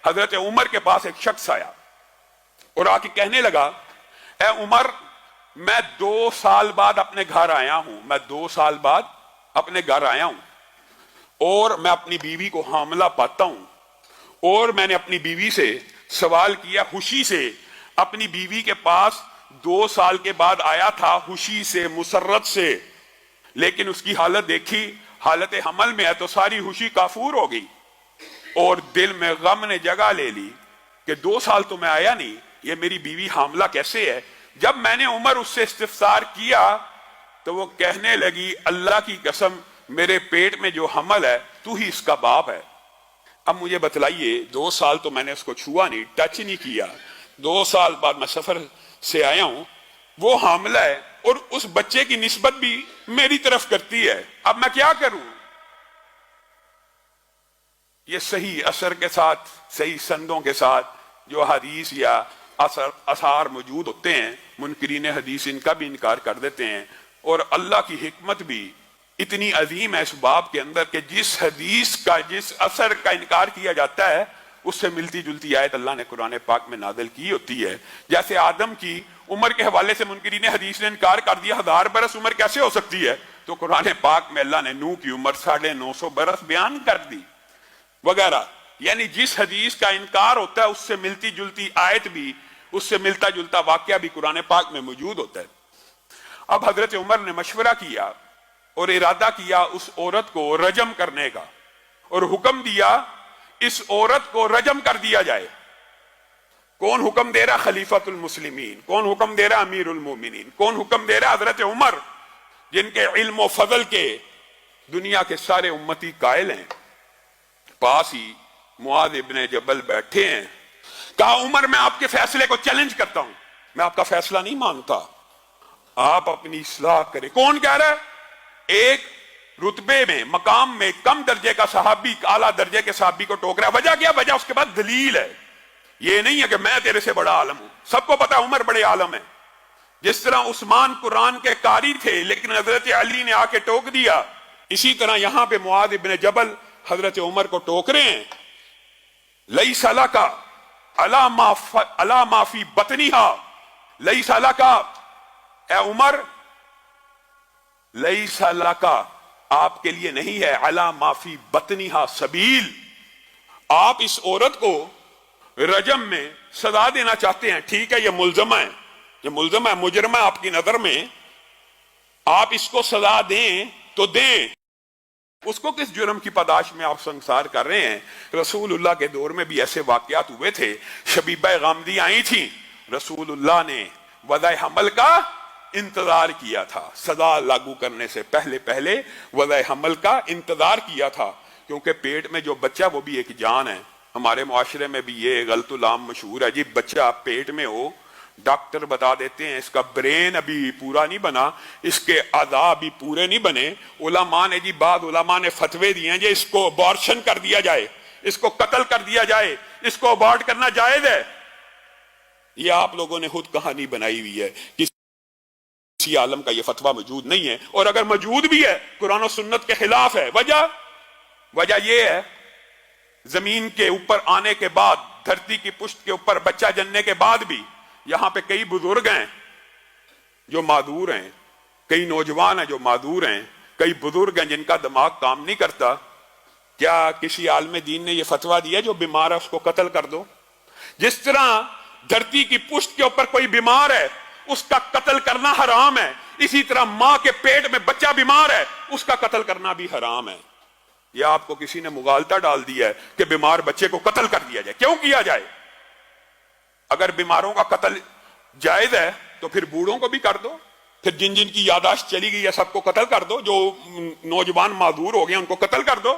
حضرت عمر کے پاس ایک شخص آیا اور آ کے کہنے لگا، اے عمر، میں 2 سال بعد اپنے گھر آیا ہوں، میں 2 سال بعد اپنے گھر آیا ہوں اور میں اپنی بیوی کو حاملہ پاتا ہوں، اور میں نے اپنی بیوی سے سوال کیا، خوشی سے اپنی بیوی کے پاس 2 سال کے بعد آیا تھا، خوشی سے، مسرت سے، لیکن اس کی حالت دیکھی، حالت حمل میں ہے تو ساری خوشی کافور ہو گئی اور دل میں غم نے جگہ لے لی کہ 2 سال تو میں آیا نہیں، یہ میری بیوی حاملہ کیسے ہے؟ جب میں نے عمر اس سے استفسار کیا تو وہ کہنے لگی، اللہ کی قسم، میرے پیٹ میں جو حمل ہے تو ہی اس کا باپ ہے۔ اب مجھے بتلائیے، 2 سال تو میں نے اس کو چھوا نہیں، ٹچ نہیں کیا، 2 سال بعد میں سفر سے آیا ہوں، وہ حاملہ ہے اور اس بچے کی نسبت بھی میری طرف کرتی ہے، اب میں کیا کروں؟ یہ صحیح اثر کے ساتھ، صحیح سندوں کے ساتھ جو حدیث یا اثار موجود ہوتے ہیں، منکرین حدیث ان کا بھی انکار کر دیتے ہیں، اور اللہ کی حکمت بھی اتنی عظیم ہے اس باب کے اندر کہ جس حدیث کا، جس اثر کا انکار کیا جاتا ہے اس سے ملتی جلتی آیت اللہ نے قرآن پاک میں نازل کی ہوتی ہے۔ جیسے آدم کی عمر کے حوالے سے منکرین حدیث نے انکار کر دیا، 1000 برس عمر کیسے ہو سکتی ہے؟ تو قرآن پاک میں اللہ نے نوح کی عمر 950 برس بیان کر دی وغیرہ۔ یعنی جس حدیث کا انکار ہوتا ہے اس سے ملتی جلتی آیت بھی، اس سے ملتا جلتا واقعہ بھی قرآن پاک میں موجود ہوتا ہے۔ اب حضرت عمر نے مشورہ کیا اور ارادہ کیا اس عورت کو رجم کرنے کا، اور حکم دیا اس عورت کو رجم کر دیا جائے۔ کون حکم دے رہا؟ خلیفۃ المسلمین۔ کون حکم دے رہا؟ امیر المومنین۔ کون حکم دے رہا؟ حضرت عمر، جن کے علم و فضل کے دنیا کے سارے امتی قائل ہیں۔ پاس ہی معاذ ابن جبل بیٹھے ہیں، کہا، عمر، میں آپ کے فیصلے کو چیلنج کرتا ہوں، میں آپ کا فیصلہ نہیں مانتا، آپ اپنی اصلاح کریں۔ کون کہہ رہا ہے؟ ایک رتبے میں، مقام میں کم درجے کا صحابی اعلیٰ درجے کے صحابی کو ٹوک رہا ہے۔ وجہ کیا؟ وجہ اس کے بعد دلیل ہے۔ یہ نہیں ہے کہ میں تیرے سے بڑا عالم ہوں، سب کو پتا عمر بڑے عالم ہیں۔ جس طرح عثمان قرآن کے قاری تھے لیکن حضرت علی نے آ کے ٹوک دیا، اسی طرح یہاں پہ معاذ ابن جبل حضرت عمر کو ٹوک رہے ہیں۔ لیس لک علی ما فی بطنہا، لیس لک، اے عمر، لیس لک، آپ کے لیے نہیں ہے، علی ما فی بطنہا سبیل، آپ اس عورت کو رجم میں سزا دینا چاہتے ہیں، ٹھیک ہے، یہ ملزمہ ہے، یہ ملزمہ ہے، مجرمہ آپ کی نظر میں، آپ اس کو سزا دیں تو دیں۔ اس کو کس جرم کی پاداش میں آپ سنسار کر رہے ہیں؟ رسول اللہ کے دور میں بھی ایسے واقعات ہوئے تھے، شبیبہ غامدی آئی تھیں، رسول اللہ نے وضع حمل کا انتظار کیا تھا، سزا لاگو کرنے سے پہلے وضع حمل کا انتظار کیا تھا، کیونکہ پیٹ میں جو بچہ وہ بھی ایک جان ہے۔ ہمارے معاشرے میں بھی یہ غلط العام مشہور ہے، جی بچہ پیٹ میں ہو، ڈاکٹر بتا دیتے ہیں اس کا برین ابھی پورا نہیں بنا، اس کے اعضاء بھی پورے نہیں بنے، علماء نے جی، بعض علماء نے فتوے دیے ہیں جی اس کو ابارشن کر دیا جائے، اس کو قتل کر دیا جائے، اس کو ابارٹ کرنا جائز ہے۔ یہ آپ لوگوں نے خود کہانی بنائی ہوئی ہے، کسی عالم کا یہ فتویٰ موجود نہیں ہے، اور اگر موجود بھی ہے قرآن و سنت کے خلاف ہے۔ وجہ یہ ہے، زمین کے اوپر آنے کے بعد، دھرتی کی پشت کے اوپر بچہ جننے کے بعد بھی یہاں پہ کئی بزرگ ہیں جو معذور ہیں، کئی نوجوان ہیں جو معذور ہیں، کئی بزرگ ہیں جن کا دماغ کام نہیں کرتا۔ کیا کسی عالم دین نے یہ فتویٰ دیا جو بیمار ہے اس کو قتل کر دو؟ جس طرح دھرتی کی پشت کے اوپر کوئی بیمار ہے اس کا قتل کرنا حرام ہے، اسی طرح ماں کے پیٹ میں بچہ بیمار ہے اس کا قتل کرنا بھی حرام ہے۔ یہ آپ کو کسی نے مغالطہ ڈال دیا ہے کہ بیمار بچے کو قتل کر دیا جائے۔ کیوں کیا جائے؟ اگر بیماروں کا قتل جائز ہے تو پھر بوڑھوں کو بھی کر دو، پھر جن جن کی یاداشت چلی گئی ہے سب کو قتل کر دو، جو نوجوان معذور ہو گئے ان کو قتل کر دو۔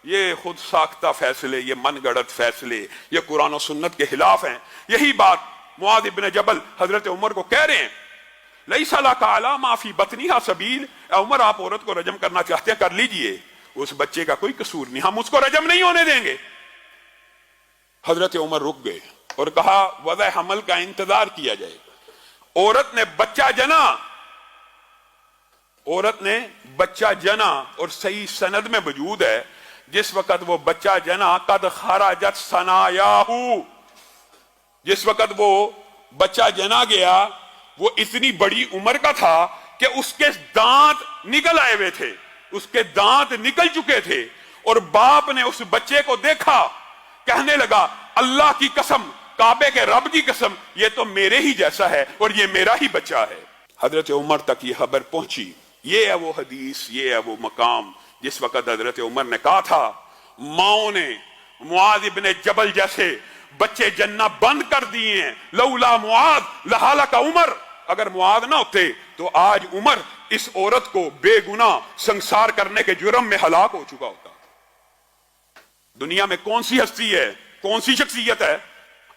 یہ خود ساختہ فیصلے، یہ من گڑت فیصلے، یہ قرآن و سنت کے خلاف ہیں۔ یہی بات معاذ ابن جبل حضرت عمر کو کہہ رہے ہیں، لیس لک علی ما فی بطنہا سبیل، اے عمر، آپ عورت کو رجم کرنا چاہتے ہیں کر لیجئے، اس بچے کا کوئی قصور نہیں، ہم اس کو رجم نہیں ہونے دیں گے۔ حضرت عمر رک گئے اور کہا وضع حمل کا انتظار کیا جائے۔ عورت نے بچہ جنا، عورت نے بچہ جنا، اور صحیح سند میں موجود ہے جس وقت وہ بچہ جنا قد خرجت ثنایاہو، جس وقت وہ بچہ جنا گیا وہ اتنی بڑی عمر کا تھا کہ اس کے دانت نکل آئے ہوئے تھے، اس کے دانت نکل چکے تھے، اور باپ نے اس بچے کو دیکھا، کہنے لگا اللہ کی قسم، کعبے کے رب کی قسم، یہ تو میرے ہی جیسا ہے اور یہ میرا ہی بچہ ہے۔ حضرت عمر تک یہ خبر پہنچی۔ یہ ہے وہ حدیث، یہ ہے وہ مقام جس وقت حضرت عمر نے کہا تھا ماؤں نے معاذ ابن جبل جیسے بچے جننا بند کر دیے ہیں، لولا معاذ لہلک عمر، اگر معاذ نہ ہوتے تو آج عمر اس عورت کو بے گناہ سنسار کرنے کے جرم میں ہلاک ہو چکا ہوتا۔ دنیا میں کون سی ہستی ہے، کون سی شخصیت ہے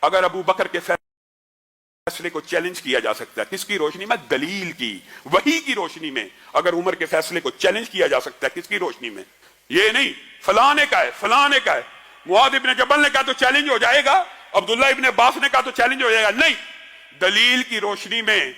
اگر ابو بکر کے فیصلے کو چیلنج کیا جا سکتا ہے؟ کس کی روشنی میں؟ دلیل کی، وحی کی روشنی میں۔ اگر عمر کے فیصلے کو چیلنج کیا جا سکتا ہے کس کی روشنی میں؟ یہ نہیں فلاں نے کہا ہے، فلاں نے کہا ہے، معاذ ابن جبل نے کہا تو چیلنج ہو جائے گا، عبداللہ ابن عباس نے کہا تو چیلنج ہو جائے گا، نہیں، دلیل کی روشنی میں۔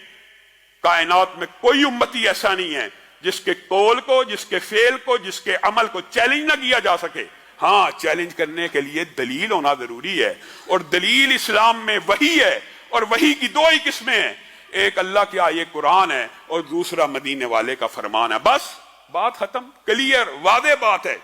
کائنات میں کوئی امتی ایسا نہیں ہے جس کے قول کو، جس کے فعل کو، جس کے عمل کو چیلنج نہ کیا جا سکے۔ ہاں، چیلنج کرنے کے لیے دلیل ہونا ضروری ہے، اور دلیل اسلام میں وحی ہے، اور وحی کی دو ہی قسمیں ہیں، ایک اللہ کی آیت قرآن ہے اور دوسرا مدینے والے کا فرمان ہے۔ بس بات ختم، کلیئر، واضح بات ہے۔